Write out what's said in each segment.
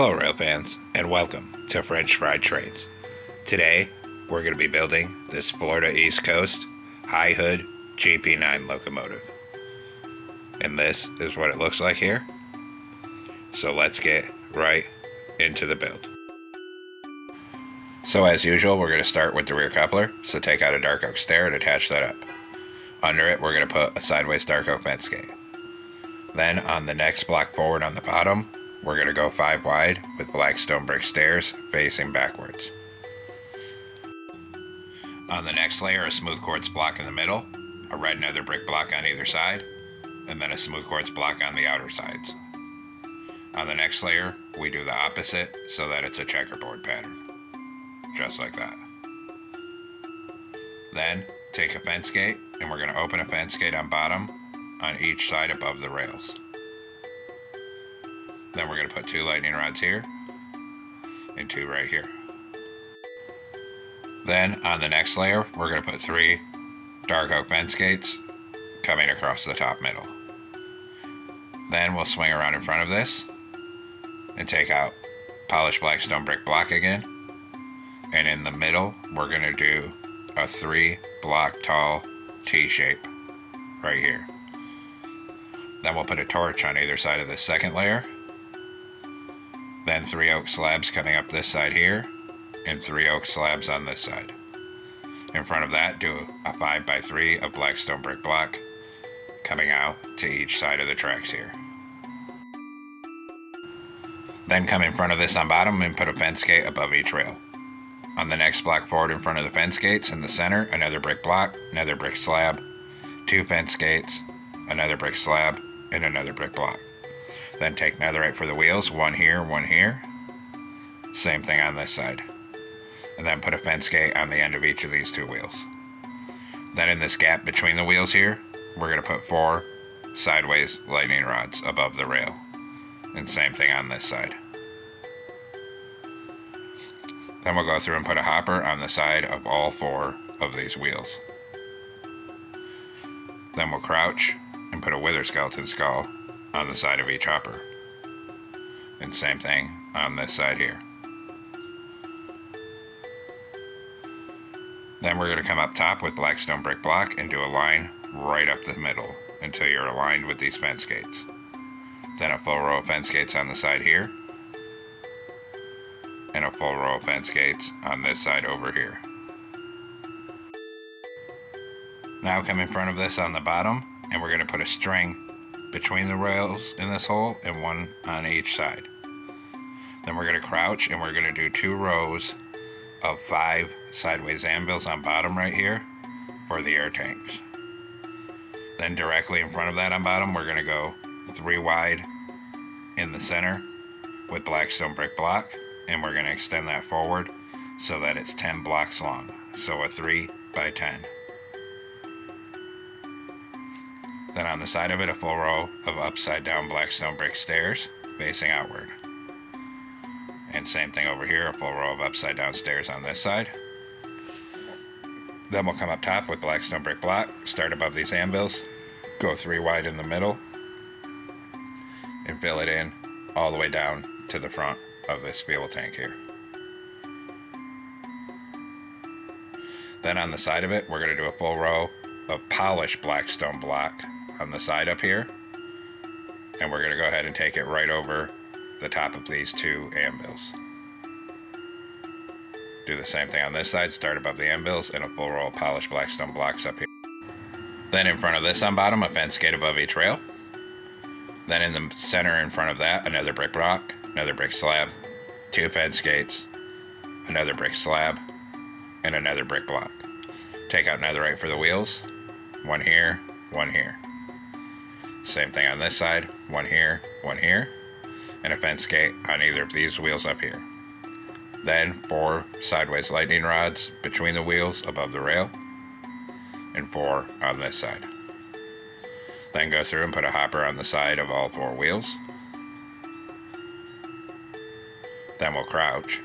Hello rail fans, and welcome to French Fried Trades. Today, we're going to be building this Florida East Coast high hood GP9 locomotive. And this is what it looks like here. So let's get right into the build. So as usual, we're going to start with the rear coupler. So take out a dark oak stair and attach that up. Under it, we're going to put a sideways dark oak fence gate. Then on the next block forward on the bottom, we're going to go 5 wide with black stone brick stairs facing backwards. On the next layer, a smooth quartz block in the middle, a red nether brick block on either side, and then a smooth quartz block on the outer sides. On the next layer, we do the opposite so that it's a checkerboard pattern, just like that. Then take a fence gate, and we're going to open a fence gate on bottom on each side above the rails. Then we're going to put 2 lightning rods here and 2 right here. Then on the next layer, we're going to put 3 dark oak fence gates coming across the top middle. Then we'll swing around in front of this and take out polished black stone brick block again. And in the middle, we're going to do a 3 block tall T shape right here. Then we'll put a torch on either side of this second layer. Then 3 oak slabs coming up this side here, and 3 oak slabs on this side. In front of that, do a 5x3 of black stone brick block coming out to each side of the tracks here. Then come in front of this on bottom and put a fence gate above each rail. On the next block forward in front of the fence gates in the center, another brick block, another brick slab, 2 fence gates, another brick slab, and another brick block. Then take netherite for the wheels, 1 here, 1 here. Same thing on this side. And then put a fence gate on the end of each of these 2 wheels. Then in this gap between the wheels here, we're going to put 4 sideways lightning rods above the rail. And same thing on this side. Then we'll go through and put a hopper on the side of all 4 of these wheels. Then we'll crouch and put a wither skeleton skull on the side of each hopper. And same thing on this side here. Then we're going to come up top with black stone brick block and do a line right up the middle until you're aligned with these fence gates. Then a full row of fence gates on the side here. And a full row of fence gates on this side over here. Now come in front of this on the bottom, and we're going to put a string between the rails in this hole and 1 on each side. Then we're going to crouch and we're going to do 2 rows of 5 sideways anvils on bottom right here for the air tanks. Then directly in front of that on bottom, we're going to go 3 wide in the center with black stone brick block, and we're going to extend that forward so that it's 10 blocks long. So a 3x10. Then on the side of it, a full row of upside down black stone brick stairs facing outward. And same thing over here, a full row of upside down stairs on this side. Then we'll come up top with black stone brick block, start above these anvils, go 3 wide in the middle, and fill it in all the way down to the front of this fuel tank here. Then on the side of it, we're going to do a full row of polished black stone block on the side up here, and we're going to go ahead and take it right over the top of these 2 anvils. Do the same thing on this side, start above the anvils and a full row of polished black stone blocks up here. Then in front of this on bottom, a fence gate above each rail. Then in the center in front of that, another brick block, another brick slab, 2 fence gates, another brick slab, and another brick block. Take out netherite for the wheels, 1 here, 1 here. Same thing on this side, 1 here, 1 here, and a fence gate on either of these wheels up here. Then 4 sideways lightning rods between the wheels above the rail, and 4 on this side. Then go through and put a hopper on the side of all 4 wheels. Then we'll crouch,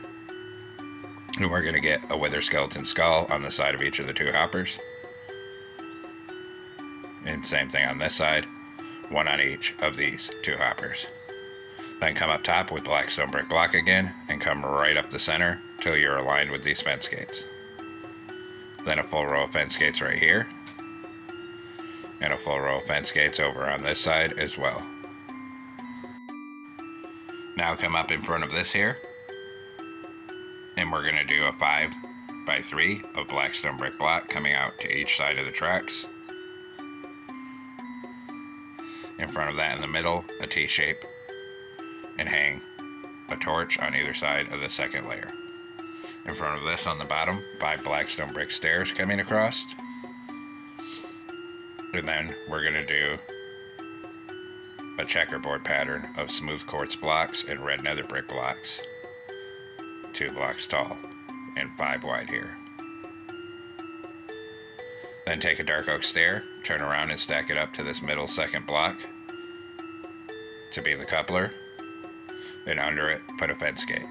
and we're going to get a wither skeleton skull on the side of each of the 2 hoppers. And same thing on this side, 1 on each of these 2 hoppers. Then come up top with black stone brick block again and come right up the center till you're aligned with these fence gates. Then a full row of fence gates right here, and a full row of fence gates over on this side as well. Now come up in front of this here, and we're going to do a 5x3 of black stone brick block coming out to each side of the tracks. In front of that in the middle, a T-shape, and hang a torch on either side of the second layer. In front of this on the bottom, 5 black stone brick stairs coming across. And then we're going to do a checkerboard pattern of smooth quartz blocks and red nether brick blocks, 2 blocks tall and 5 wide here. Then take a dark oak stair, turn around and stack it up to this middle second block to be the coupler, and under it put a fence gate.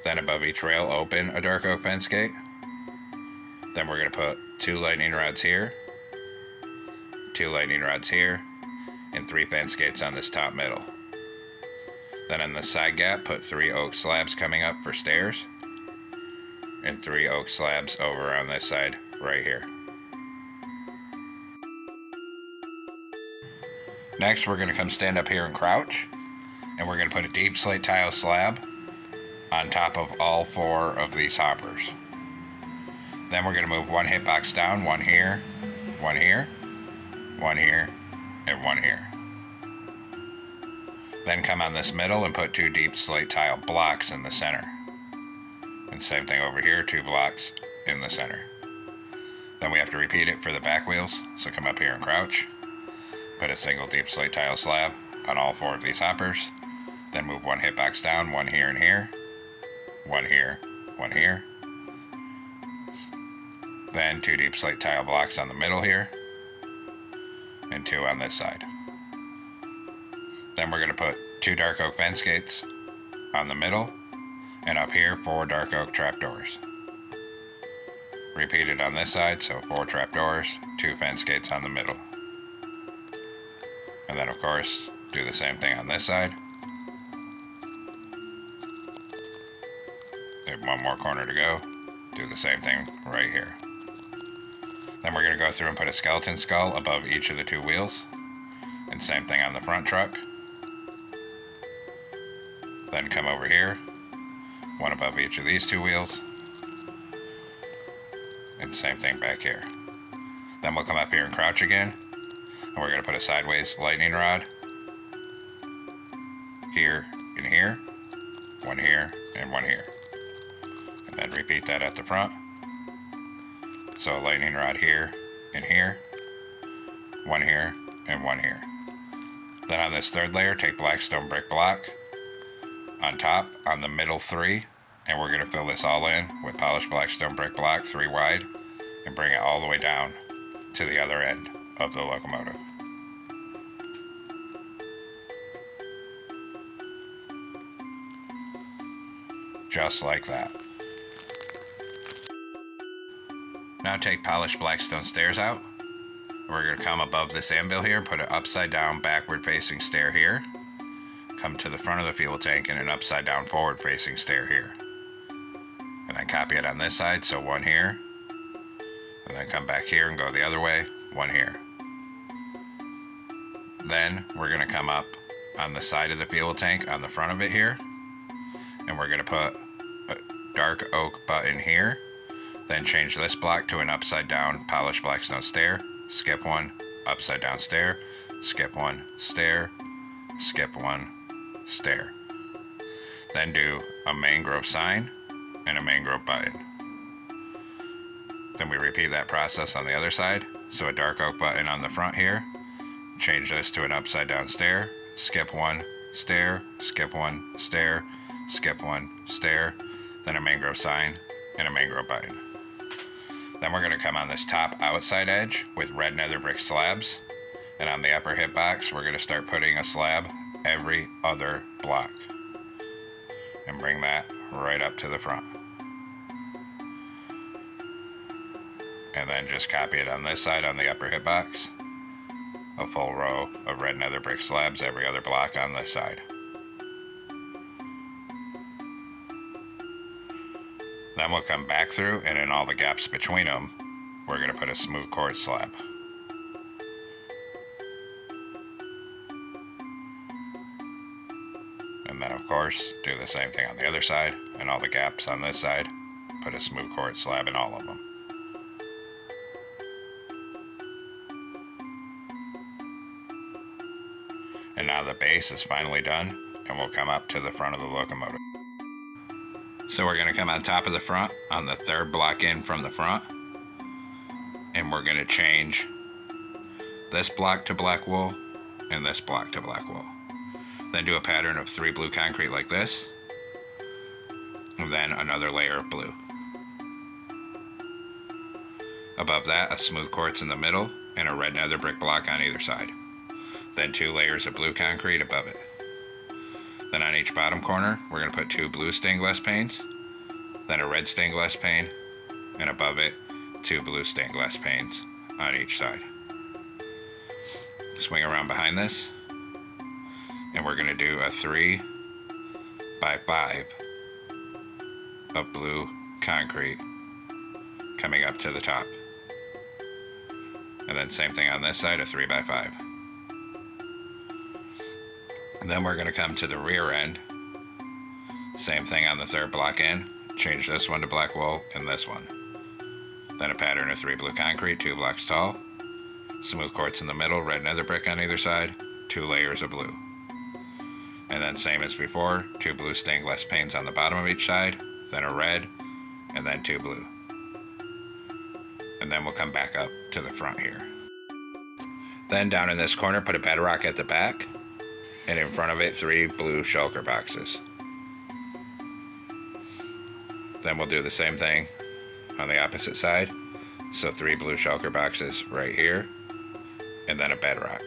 Then above each rail open a dark oak fence gate. Then we're going to put 2 lightning rods here, 2 lightning rods here, and 3 fence gates on this top middle. Then on the side gap put 3 oak slabs coming up for stairs, and 3 oak slabs over on this side right here. Next we're going to come stand up here and crouch, and we're going to put a deep slate tile slab on top of all 4 of these hoppers. Then we're going to move 1 hitbox down, 1 here, 1 here, 1 here, and 1 here. Then come on this middle and put 2 deep slate tile blocks in the center. And same thing over here, 2 blocks in the center. Then we have to repeat it for the back wheels, so come up here and crouch. Put a single deep slate tile slab on all 4 of these hoppers. Then move 1 hitbox down, 1 here and here, 1 here, 1 here. Then 2 deep slate tile blocks on the middle here, and 2 on this side. Then we're going to put 2 dark oak fence gates on the middle, and up here 4 dark oak trapdoors. Repeat it on this side, so 4 trapdoors, 2 fence gates on the middle. And then of course, do the same thing on this side. Have 1 more corner to go. Do the same thing right here. Then we're going to go through and put a skeleton skull above each of the 2 wheels. And same thing on the front truck. Then come over here, 1 above each of these 2 wheels. And same thing back here. Then we'll come up here and crouch again. And we're going to put a sideways lightning rod here and here, 1 here and 1 here. And then repeat that at the front. So a lightning rod here and here, 1 here and 1 here. Then on this 3rd layer, take black stone brick block on top on the middle 3, and we're going to fill this all in with polished black stone brick block 3 wide and bring it all the way down to the other end of the locomotive. Just like that. Now take polished black stone stairs out. We're going to come above this anvil here, put an upside down backward facing stair here. Come to the front of the fuel tank and an upside down forward facing stair here. And then copy it on this side, so 1 here. And then come back here and go the other way, 1 here. Then we're going to come up on the side of the fuel tank on the front of it here. And we're going to put a dark oak button here. Then change this block to an upside down polished black stone stair. Skip 1, upside down stair. Skip 1, stair. Skip 1, stair. Then do a mangrove sign and a mangrove button. Then we repeat that process on the other side. So a dark oak button on the front here. Change this to an upside down stair. Skip 1, stair. Skip 1, stair. Skip 1, stair. Then a mangrove sign and a mangrove button. Then we're going to come on this top outside edge with red nether brick slabs. And on the upper hitbox, we're going to start putting a slab every other block. And bring that right up to the front. And then just copy it on this side on the upper hitbox. a full row of red nether brick slabs every other block on this side. Then we'll come back through, and in all the gaps between them, we're going to put a smooth quartz slab. And then of course, do the same thing on the other side, and all the gaps on this side, put a smooth quartz slab in all of them. And now the base is finally done, and we'll come up to the front of the locomotive. So we're going to come on top of the front, on the third block in from the front, and we're going to change this block to black wool and this block to black wool. Then do a pattern of 3 blue concrete like this, and then another layer of blue. Above that, a smooth quartz in the middle and a red nether brick block on either side. Then 2 layers of blue concrete above it. Then on each bottom corner, we're going to put 2 blue stained glass panes, then a red stained glass pane, and above it, 2 blue stained glass panes on each side. Swing around behind this, and we're going to do a 3 by 5 of blue concrete coming up to the top. And then same thing on this side, a 3 by 5. And then we're going to come to the rear end. Same thing on the third block in. Change this one to black wool and this one. Then a pattern of 3 blue concrete, 2 blocks tall. Smooth quartz in the middle, red nether brick on either side, 2 layers of blue. And then same as before, 2 blue stained glass panes on the bottom of each side, then a red, and then 2 blue. And then we'll come back up to the front here. Then down in this corner, put a bedrock at the back, and in front of it, 3 blue shulker boxes. Then we'll do the same thing on the opposite side. So 3 blue shulker boxes right here, and then a bedrock.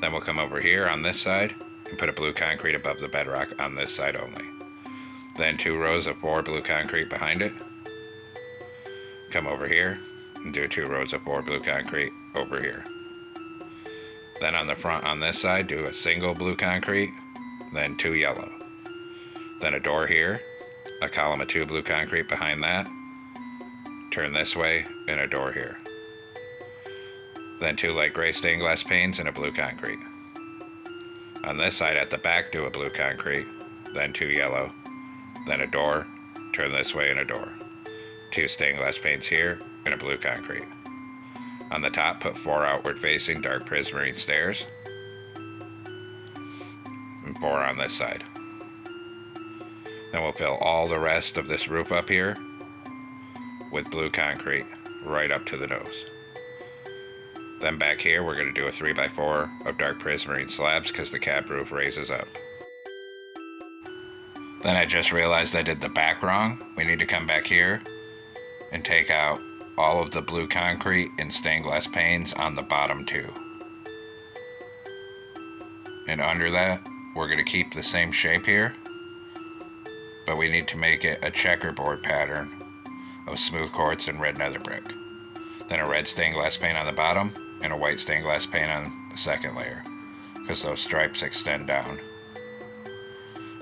Then we'll come over here on this side and put a blue concrete above the bedrock on this side only. Then 2 rows of 4 blue concrete behind it. Come over here and do 2 rows of 4 blue concrete over here. Then on the front on this side, do a single blue concrete, then 2 yellow. Then a door here, a column of 2 blue concrete behind that. Turn this way, and a door here. Then 2 light gray stained glass panes and a blue concrete. On this side at the back, do a blue concrete, then 2 yellow, then a door, turn this way and a door. 2 stained glass panes here, and a blue concrete. On the top, put 4 outward facing dark prismarine stairs, and 4 on this side. Then we'll fill all the rest of this roof up here with blue concrete right up to the nose. Then back here, we're going to do a 3 by 4 of dark prismarine slabs because the cab roof raises up. Then I just realized I did the back wrong. We need to come back here and take out all of the blue concrete and stained glass panes on the bottom 2. And under that, we're going to keep the same shape here, but we need to make it a checkerboard pattern of smooth quartz and red nether brick. Then a red stained glass pane on the bottom and a white stained glass pane on the second layer, because those stripes extend down.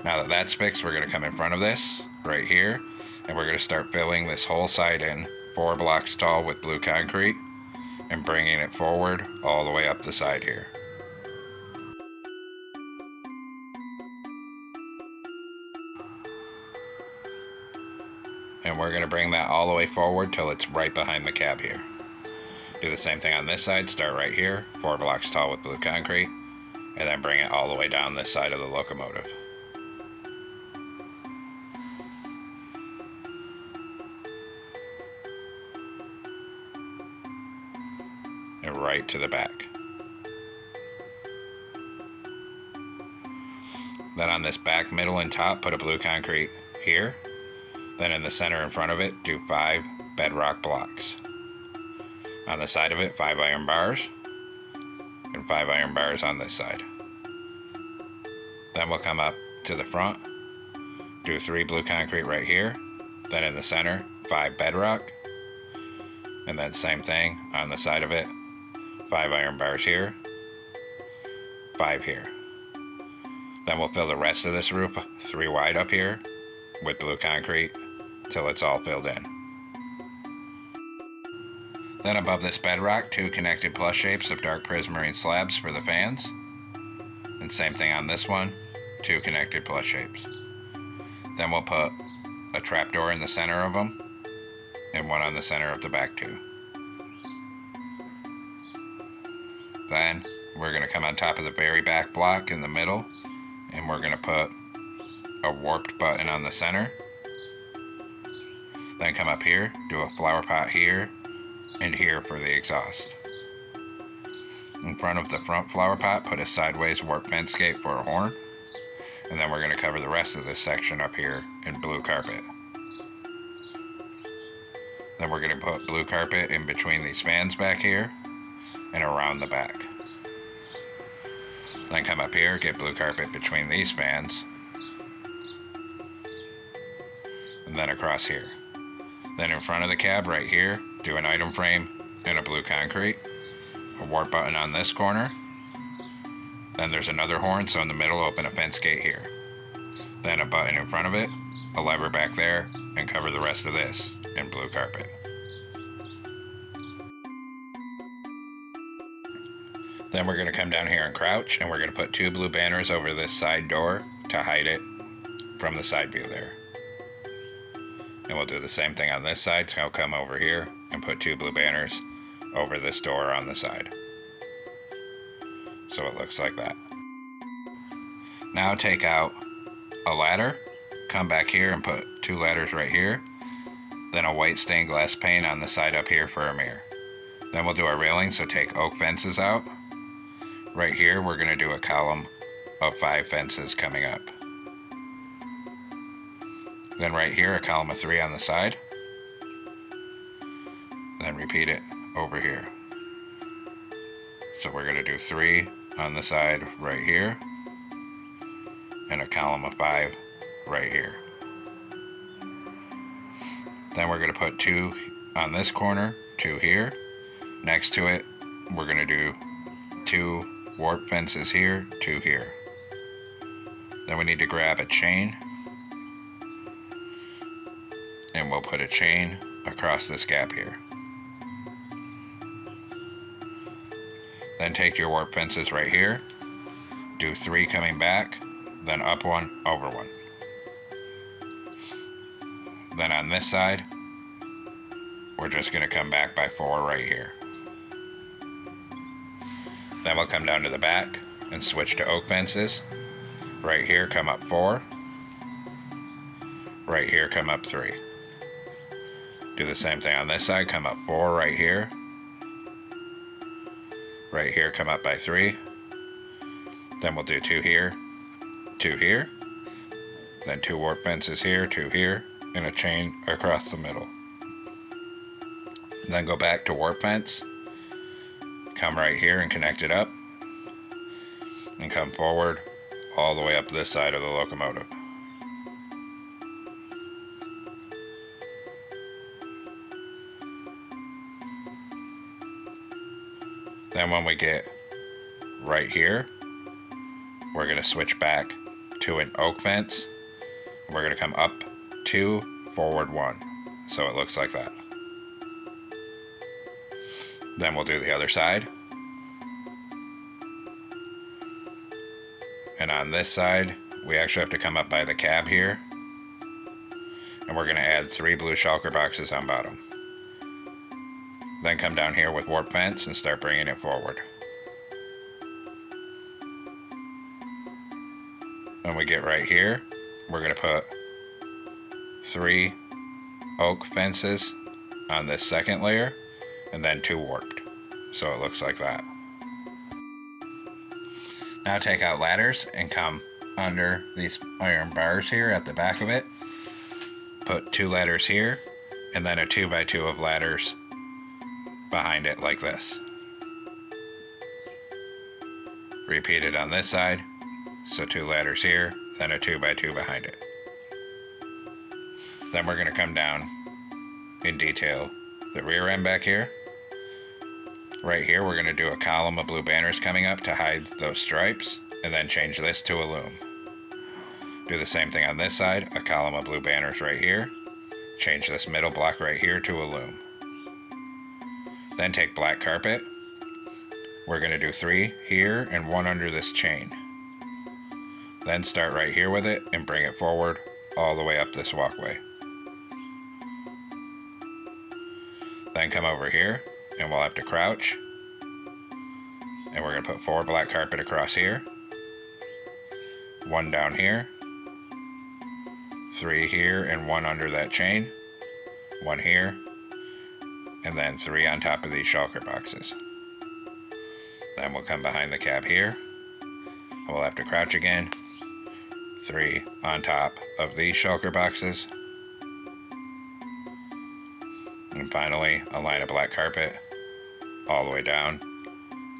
Now that that's fixed, we're going to come in front of this right here, and we're going to start filling this whole side in 4 blocks tall with blue concrete and bringing it forward all the way up the side here. And we're going to bring that all the way forward till it's right behind the cab here. Do the same thing on this side, start right here, 4 blocks tall with blue concrete, and then bring it all the way down this side of the locomotive. And right to the back. Then on this back, middle, and top, put a blue concrete here. Then in the center in front of it, do 5 bedrock blocks. On the side of it, 5 iron bars, and 5 iron bars on this side. Then we'll come up to the front, do 3 blue concrete right here. Then in the center, 5 bedrock, And then same thing on the side of it. 5 iron bars here, 5 here. Then we'll fill the rest of this roof 3 wide up here with blue concrete till it's all filled in. Then above this bedrock, 2 connected plus shapes of dark prismarine slabs for the fans. And same thing on this one, 2 connected plus shapes. Then we'll put a trapdoor in the center of them and one on the center of the back too. Then we're going to come on top of the very back block in the middle, and we're going to put a warped button on the center. Then come up here, do a flower pot here and here for the exhaust. In front of the front flower pot, put a sideways warp fence gate for a horn. And then we're going to cover the rest of this section up here in blue carpet. Then we're going to put blue carpet in between these fans back here and around the back. Then come up here, get blue carpet between these fans. And then across here. Then in front of the cab right here, do an item frame and a blue concrete. A warp button on this corner. Then there's another horn, so in the middle open a fence gate here. Then a button in front of it, a lever back there, and cover the rest of this in blue carpet. Then we're going to come down here and crouch, and we're going to put 2 blue banners over this side door to hide it from the side view there. And we'll do the same thing on this side, so I'll come over here and put 2 blue banners over this door on the side. So it looks like that. Now take out a ladder, come back here and put 2 ladders right here, then a white stained glass pane on the side up here for a mirror. Then we'll do our railing, so take oak fences out. Right here we're going to do a column of 5 fences coming up. Then right here a column of 3 on the side. Then repeat it over here. So we're going to do 3 on the side right here and a column of 5 right here. Then we're going to put 2 on this corner, 2 here. Next to it we're going to do 2 warp fences here, 2 here. Then we need to grab a chain and we'll put a chain across this gap here. Then take your warp fences right here, do 3 coming back, then up 1, over 1. Then on this side, we're just going to come back by 4 right here. Then we'll come down to the back and switch to oak fences. Right here, come up 4. Right here, come up 3. Do the same thing on this side, come up 4 right here. Right here, come up by 3. Then we'll do 2 here, 2 here. Then 2 warp fences here, 2 here, and a chain across the middle. Then go back to warp fence. Come right here and connect it up. And come forward all the way up this side of the locomotive. Then when we get right here, we're going to switch back to an oak fence. We're going to come up 2, forward 1. So it looks like that. Then we'll do the other side. And on this side, we actually have to come up by the cab here. And we're going to add 3 blue shulker boxes on bottom. Then come down here with warp fence and start bringing it forward. When we get right here, we're going to put 3 oak fences on this second layer and then 2 warped. So it looks like that. Now take out ladders and come under these iron bars here at the back of it. Put 2 ladders here and then a 2x2 of ladders behind it like this. Repeat it on this side, so 2 ladders here, then a 2x2 behind it. Then we're going to come down in detail the rear end back here. Right here we're going to do a column of blue banners coming up to hide those stripes, and then change this to a loom. Do the same thing on this side, a column of blue banners right here. Change this middle block right here to a loom. Then take black carpet. We're going to do 3 here and 1 under this chain. Then start right here with it and bring it forward all the way up this walkway. Then come over here and we'll have to crouch. And we're going to put 4 black carpet across here. 1 down here. 3 here and 1 under that chain. 1 here. And then 3 on top of these shulker boxes. Then we'll come behind the cab here. We'll have to crouch again. 3 on top of these shulker boxes. And finally, a line of black carpet all the way down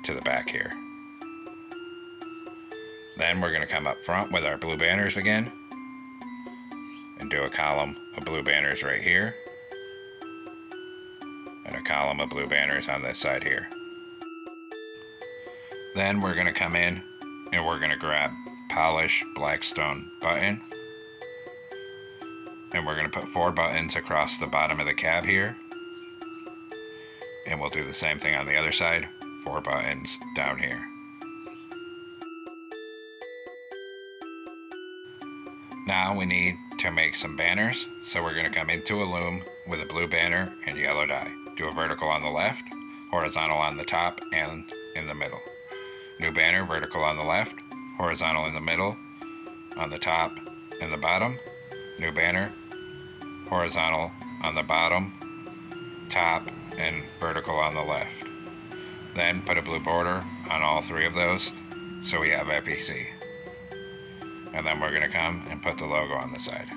to the back here. Then we're going to come up front with our blue banners again and do a column of blue banners right here and a column of blue banners on this side here. Then we're going to come in and we're going to grab polish blackstone button, and we're going to put 4 buttons across the bottom of the cab here, and we'll do the same thing on the other side, 4 buttons down here. Now we need to make some banners, so we're going to come into a loom with a blue banner and yellow dye. Do a vertical on the left, horizontal on the top and in the middle. New banner, vertical on the left, horizontal in the middle, on the top and the bottom. New banner, horizontal on the bottom, top, and vertical on the left. Then put a blue border on all 3 of those so we have FEC. And then we're going to come and put the logo on the side.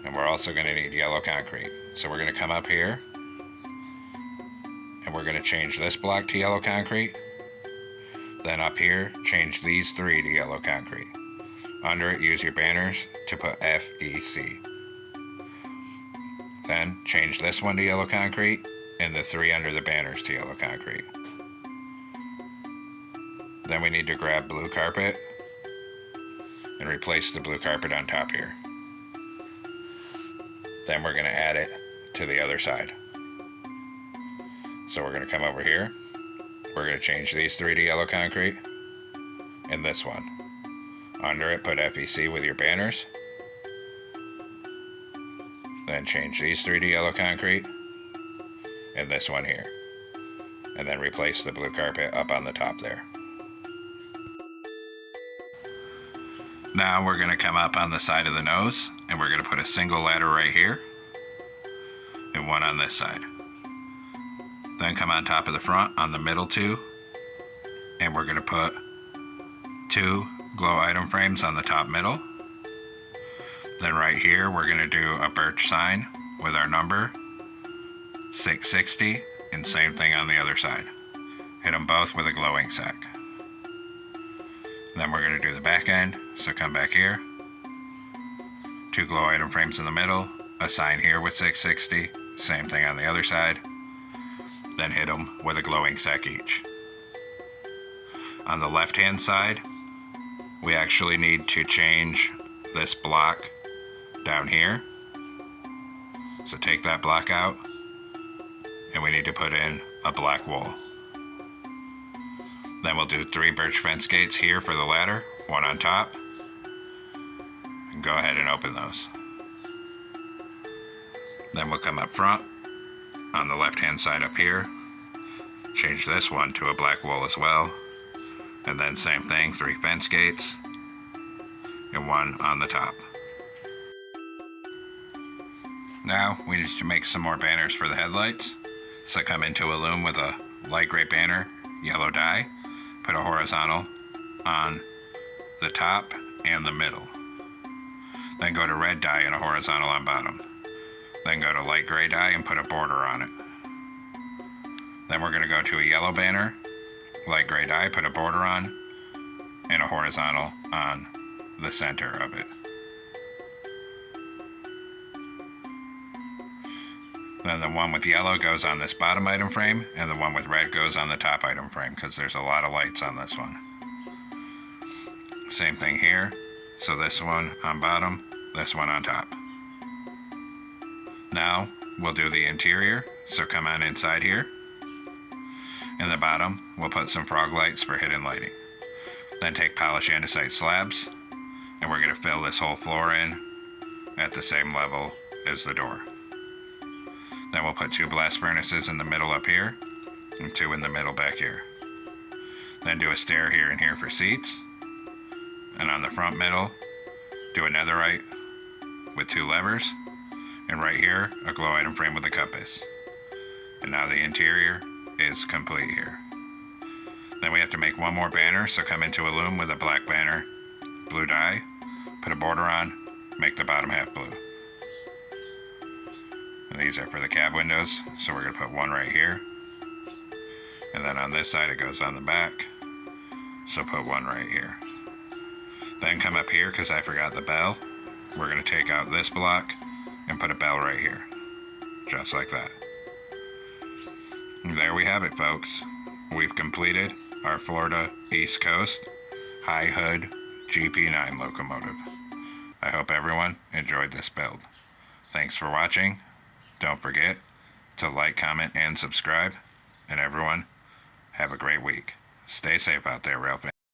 And we're also going to need yellow concrete. So we're going to come up here and we're going to change this block to yellow concrete. Then up here, change these 3 to yellow concrete. Under it, use your banners to put FEC. Then change this one to yellow concrete and the 3 under the banners to yellow concrete. Then we need to grab blue carpet and replace the blue carpet on top here. Then we're going to add it to the other side. So we're going to come over here. We're going to change these 3 to yellow concrete and this one. Under it, put FEC with your banners. Then change these 3 to yellow concrete and this one here. And then replace the blue carpet up on the top there. Now we're going to come up on the side of the nose and we're going to put a single ladder right here and 1 on this side. Then come on top of the front on the middle 2, and we're going to put 2 glow item frames on the top middle. Then right here we're going to do a birch sign with our number 660, and same thing on the other side. Hit them both with a glowing sack. Then we're going to do the back end, so come back here. 2 glow item frames in the middle, a sign here with 660, same thing on the other side. Then hit them with a glowing sack each. On the left hand side, we actually need to change this block down here. So take that block out and we need to put in a black wool. Then we'll do 3 birch fence gates here for the ladder, 1 on top, and go ahead and open those. Then we'll come up front on the left hand side up here, change this one to a black wool as well, and then same thing, 3 fence gates and 1 on the top. Now we need to make some more banners for the headlights, so come into a loom with a light gray banner, yellow dye, put a horizontal on the top and the middle. Then go to red dye and a horizontal on bottom. Then go to light gray dye and put a border on it. Then we're going to go to a yellow banner, light gray dye, put a border on, and a horizontal on the center of it. Then the one with yellow goes on this bottom item frame, and the one with red goes on the top item frame, because there's a lot of lights on this one. Same thing here. So this one on bottom, this one on top. Now we'll do the interior, so come on inside here. In the bottom, we'll put some frog lights for hidden lighting. Then take polished andesite slabs, and we're going to fill this whole floor in at the same level as the door. Then we'll put 2 blast furnaces in the middle up here, and 2 in the middle back here. Then do a stair here and here for seats. And on the front middle, do a netherite with 2 levers. And right here, a glow item frame with a compass. And now the interior is complete here. Then we have to make one more banner, so come into a loom with a black banner, blue dye, put a border on, make the bottom half blue. And these are for the cab windows, so we're going to put one right here. And then on this side it goes on the back, so put one right here. Then come up here, because I forgot the bell. We're going to take out this block and put a bell right here, just like that. And there we have it, folks. We've completed our Florida East Coast high hood GP9 locomotive. I hope everyone enjoyed this build. Thanks for watching. Don't forget to like, comment, and subscribe. And everyone, have a great week. Stay safe out there, rail fans.